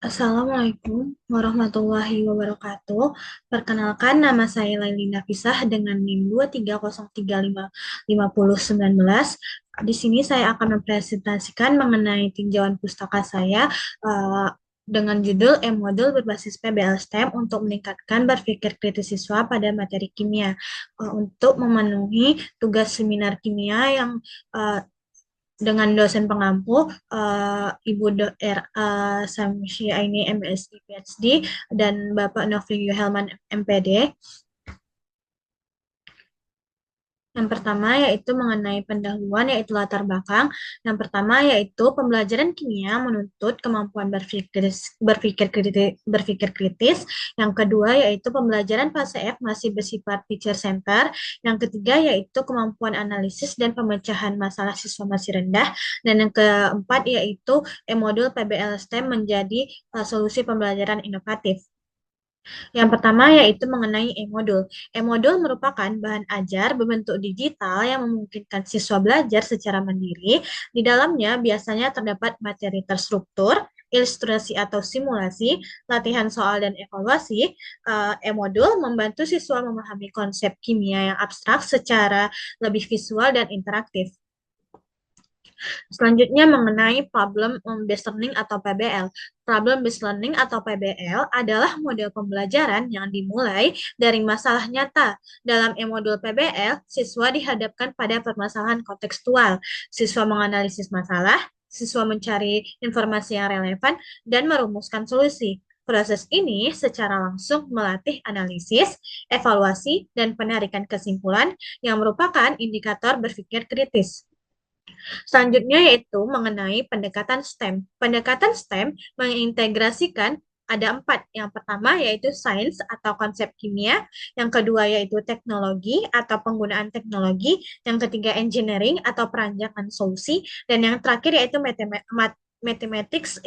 Assalamualaikum warahmatullahi wabarakatuh. Perkenalkan, nama saya Lailina Fisah dengan NIM 230355019. Di sini saya akan mempresentasikan mengenai tinjauan pustaka saya eh, dengan judul E-Modul berbasis PBL STEM untuk meningkatkan berpikir kritis siswa pada materi kimia. Untuk memenuhi tugas seminar kimia yang eh, dengan dosen pengampu Ibu Samsi Aini MSc PhD dan Bapak Novio Helman MPD. Yang pertama yaitu mengenai pendahuluan yaitu latar belakang. Yang pertama yaitu pembelajaran kimia menuntut kemampuan berpikir kritis. Yang kedua yaitu pembelajaran fase F masih bersifat teacher center. Yang ketiga yaitu kemampuan analisis dan pemecahan masalah siswa masih rendah. Dan yang keempat yaitu modul PBL STEM menjadi solusi pembelajaran inovatif. Yang pertama yaitu mengenai e-modul. E-modul merupakan bahan ajar berbentuk digital yang memungkinkan siswa belajar secara mandiri. Di dalamnya biasanya terdapat materi terstruktur, ilustrasi atau simulasi, latihan soal dan evaluasi. E-modul membantu siswa memahami konsep kimia yang abstrak secara lebih visual dan interaktif. Selanjutnya mengenai problem based learning atau PBL. Problem based learning atau PBL adalah model pembelajaran yang dimulai dari masalah nyata. Dalam e-modul PBL, siswa dihadapkan pada permasalahan kontekstual. Siswa menganalisis masalah, siswa mencari informasi yang relevan, dan merumuskan solusi. Proses ini secara langsung melatih analisis, evaluasi, dan penarikan kesimpulan yang merupakan indikator berpikir kritis. Selanjutnya yaitu mengenai pendekatan STEM. Pendekatan STEM mengintegrasikan ada empat. Yang pertama yaitu sains atau konsep kimia, yang kedua yaitu teknologi atau penggunaan teknologi, yang ketiga engineering atau perancangan solusi, dan yang terakhir yaitu mathematics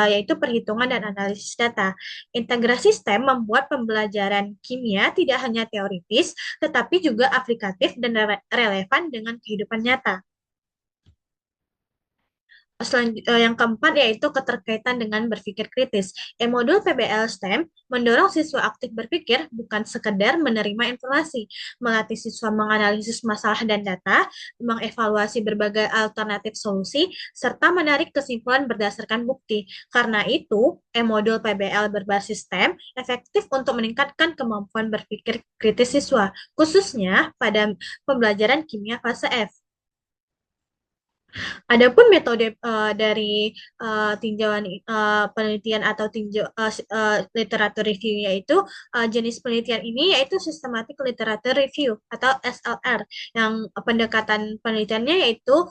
yaitu perhitungan dan analisis data. Integrasi STEM membuat pembelajaran kimia tidak hanya teoritis, tetapi juga aplikatif dan relevan dengan kehidupan nyata. Yang keempat yaitu keterkaitan dengan berpikir kritis. Modul PBL STEM mendorong siswa aktif berpikir bukan sekedar menerima informasi, melatih siswa menganalisis masalah dan data, mengevaluasi berbagai alternatif solusi, serta menarik kesimpulan berdasarkan bukti. Karena itu, modul PBL berbasis STEM efektif untuk meningkatkan kemampuan berpikir kritis siswa, khususnya pada pembelajaran kimia fase F. Adapun metode dari tinjauan penelitian atau literatur review yaitu jenis penelitian ini yaitu systematic literature review atau SLR yang pendekatan penelitiannya yaitu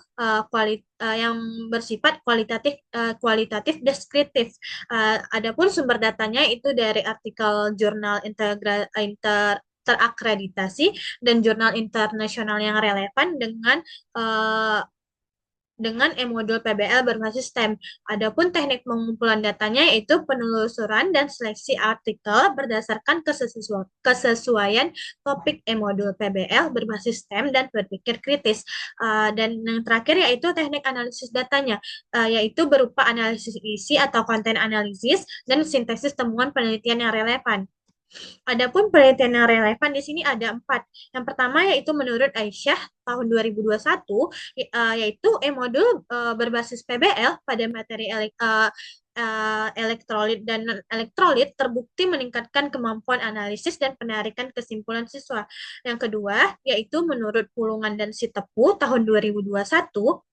yang bersifat kualitatif deskriptif. Adapun sumber datanya itu dari artikel jurnal terakreditasi dan jurnal internasional yang relevan dengan e-modul PBL berbasis STEM. Adapun teknik pengumpulan datanya yaitu penelusuran dan seleksi artikel berdasarkan kesesuaian topik e-modul PBL berbasis STEM dan berpikir kritis. Dan yang terakhir yaitu teknik analisis datanya, yaitu berupa analisis isi atau konten analisis dan sintesis temuan penelitian yang relevan. Adapun penelitian yang relevan di sini ada empat. Yang pertama yaitu menurut Aisyah tahun 2021 yaitu modul berbasis PBL pada materi elektrolit dan elektrolit terbukti meningkatkan kemampuan analisis dan penarikan kesimpulan siswa. Yang kedua, yaitu menurut Pulungan dan Sitepu tahun 2021,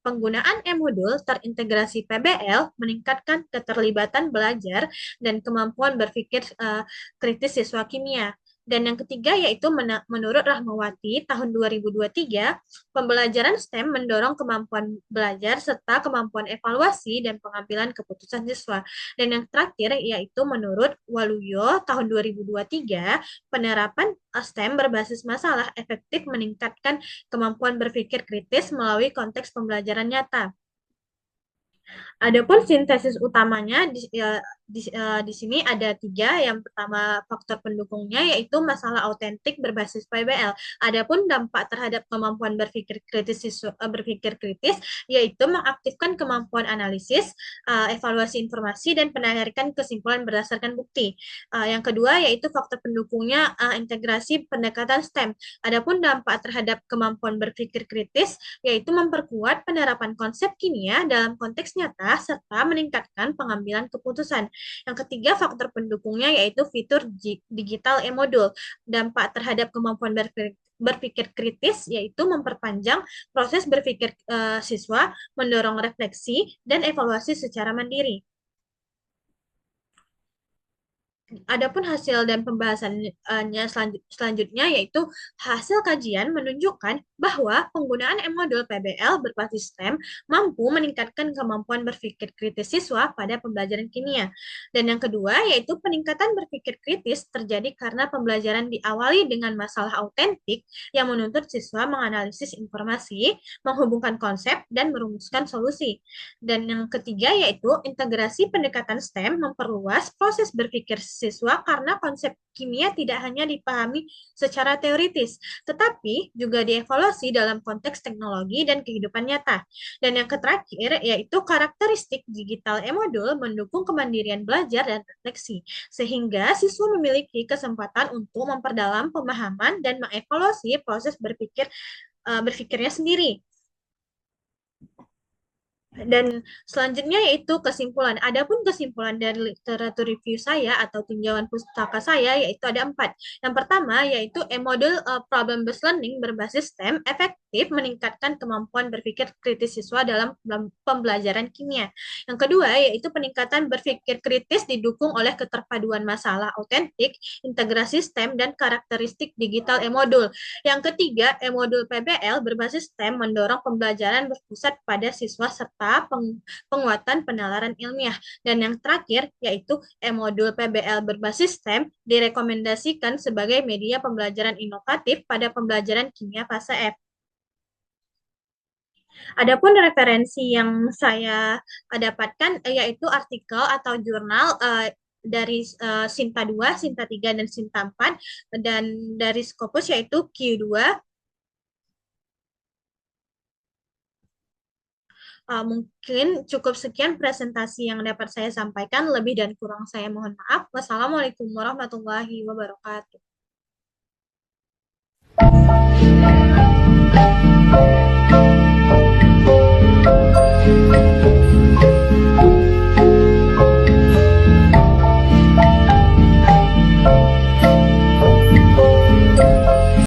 penggunaan e-modul terintegrasi PBL meningkatkan keterlibatan belajar dan kemampuan berpikir kritis siswa kimia. Dan yang ketiga yaitu menurut Rahmawati tahun 2023, pembelajaran STEM mendorong kemampuan belajar serta kemampuan evaluasi dan pengambilan keputusan siswa. Dan yang terakhir yaitu menurut Waluyo tahun 2023, penerapan STEM berbasis masalah efektif meningkatkan kemampuan berpikir kritis melalui konteks pembelajaran nyata. Adapun sintesis utamanya di sini ada tiga. Yang pertama faktor pendukungnya yaitu masalah autentik berbasis PBL. Adapun dampak terhadap kemampuan berpikir kritis yaitu mengaktifkan kemampuan analisis, evaluasi informasi dan penarikan kesimpulan berdasarkan bukti. Yang kedua yaitu faktor pendukungnya integrasi pendekatan STEM. Adapun dampak terhadap kemampuan berpikir kritis yaitu memperkuat penerapan konsep kimia dalam konteks nyata serta meningkatkan pengambilan keputusan. Yang ketiga, faktor pendukungnya yaitu fitur digital e-modul. Dampak terhadap kemampuan berpikir kritis yaitu memperpanjang proses berpikir siswa, mendorong refleksi dan evaluasi secara mandiri. Adapun hasil dan pembahasannya selanjutnya yaitu hasil kajian menunjukkan bahwa penggunaan M-modul PBL berbasis STEM mampu meningkatkan kemampuan berpikir kritis siswa pada pembelajaran kimia. Dan yang kedua yaitu peningkatan berpikir kritis terjadi karena pembelajaran diawali dengan masalah autentik yang menuntut siswa menganalisis informasi, menghubungkan konsep, dan merumuskan solusi. Dan yang ketiga yaitu integrasi pendekatan STEM memperluas proses berpikir siswa karena konsep kimia tidak hanya dipahami secara teoritis, tetapi juga dievaluasi dalam konteks teknologi dan kehidupan nyata. Dan yang terakhir yaitu karakteristik digital e-modul mendukung kemandirian belajar dan refleksi, sehingga siswa memiliki kesempatan untuk memperdalam pemahaman dan mengevaluasi proses berpikirnya sendiri. Dan selanjutnya yaitu kesimpulan. Adapun kesimpulan dari literatur review saya atau tinjauan pustaka saya yaitu ada 4. Yang pertama yaitu e-model problem-based learning berbasis STEM efektif meningkatkan kemampuan berpikir kritis siswa dalam pembelajaran kimia. Yang kedua yaitu peningkatan berpikir kritis didukung oleh keterpaduan masalah autentik, integrasi STEM, dan karakteristik digital e-modul. Yang ketiga, e-modul PBL berbasis STEM mendorong pembelajaran berpusat pada siswa serta penguatan penalaran ilmiah. Dan yang terakhir, yaitu e-modul PBL berbasis STEM direkomendasikan sebagai media pembelajaran inovatif pada pembelajaran kimia fase F. Adapun referensi yang saya dapatkan yaitu artikel atau jurnal dari Sinta 2, Sinta 3, dan Sinta 4, dan dari Scopus yaitu Q2. Mungkin cukup sekian presentasi yang dapat saya sampaikan. Lebih dan kurang saya mohon maaf. Wassalamualaikum warahmatullahi wabarakatuh.